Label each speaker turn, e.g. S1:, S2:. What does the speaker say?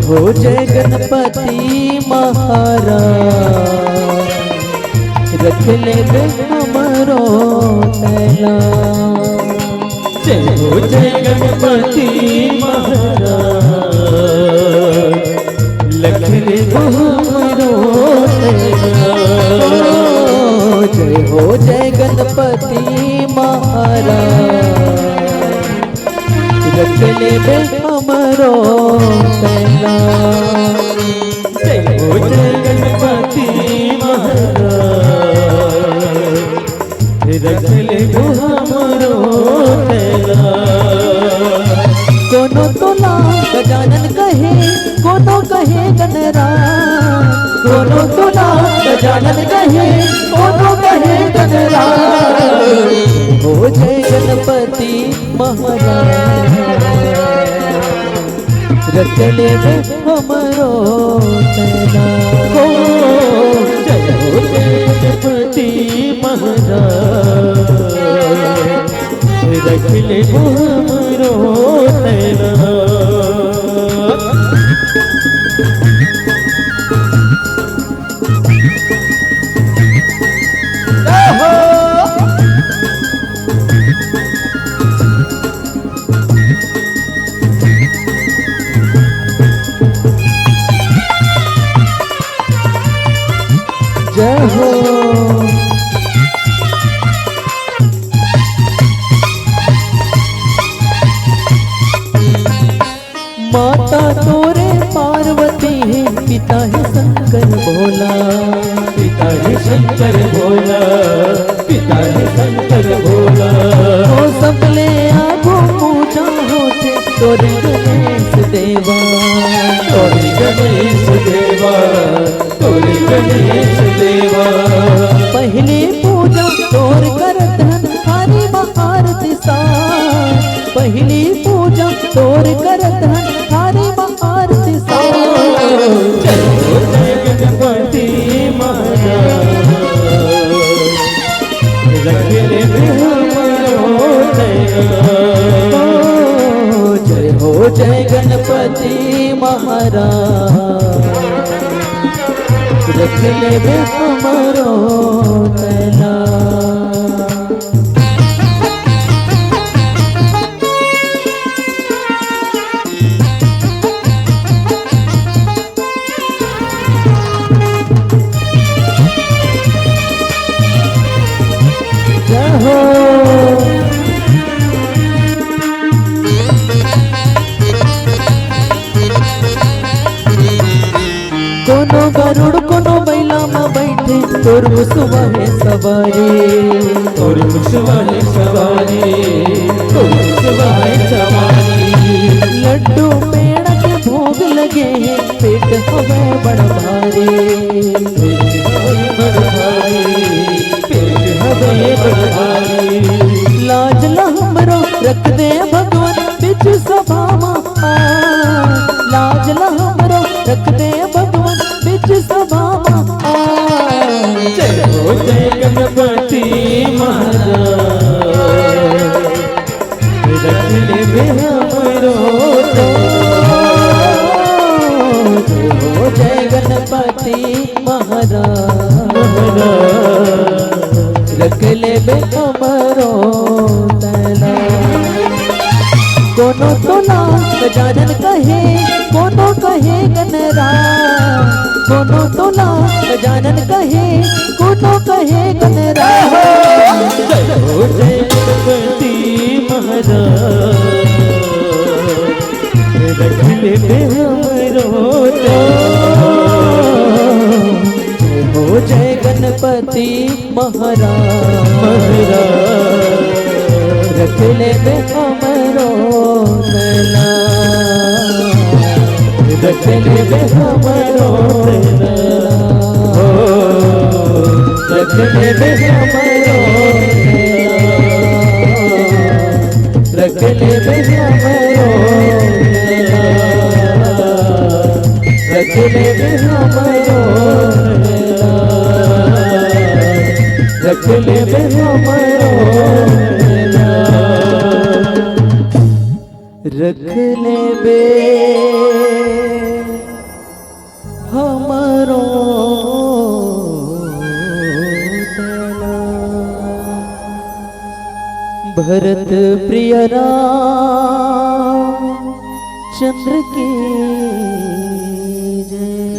S1: हो जय गणपति महाराज रख ले बे हमरो तैला।
S2: जय हो जय गणपति महाराज रख ले हमरो तैला।
S1: जय हो जय गणपति महाराज रख ले बे हमरो तैला।
S2: जय हो जय गणपति महाराज रख ले हमरो तैला।
S1: कोनो तोला गजानन कहे कोनो कहे गणराज। कोनो तोला गजानन कहे कोनो कहे गणराज। हो जय गणपति महाराज रख ले बे हमरो तैला।
S2: हो जय हो जय गणपति महाराज रख ले हमरो तैला।
S1: जय हो माता तोरे पार्वती है पिता है शंकर भोला।
S2: पिता है शंकर भोला पिता है शंकर भोला।
S1: ओ सबले आगो पूजा होते तोरे गणेश देवा।
S2: तोरे गणेश देवा तोरे गणेश देवा।
S1: पहली पूजा तोर करत हन हरि महारती सार। पहली पूजा तोर करत हन हरि महारती सार।
S2: जय हो जय गणपति महाराज रख ले हमरो तैला।
S1: जय हो जय गणपति महाराज रख ले बे हमरो तैला। जय हो कोनो गरुड़ कोनो बैला में बैठे तोर मुसवा है सवारी।
S2: तोर मुसवा है सवारी तोर मुसवा है सवारी।
S1: लड्डू पेड़ा के भोग लगे हैं पेट हवे बड़ भारी।
S2: पेट हवे बड़ भारी पेट हवे बड़ भारी।
S1: लाज ला हमरो रख दे भगवान बिच सभा में। लाज ला हमरो रख दे भगवान बिच सभा में।
S2: जय हो जय गणपति महाराज रख ले हमरो तैला।
S1: जय हो जय गणपति महाराज रख ले बे हमरो तैला। कोनो तोला गजानन कहे कोनो कहे गणराज। कोनो तोला गजानन कहे कोनो कहे गणराज।
S2: जय हो जय गणपति महाराज रख ले हमरो तैला।
S1: जय हो जय गणपति महाराज रख ले बे हमरो तैला।
S2: रख ले हमरो तैला।
S1: रख ले हमरो तैला। रख ले हमरो तैला। रख ले हमरो तैला। रख ले हमरो तैला। रख ले बे भरत प्रिय राम चंद्र की जय।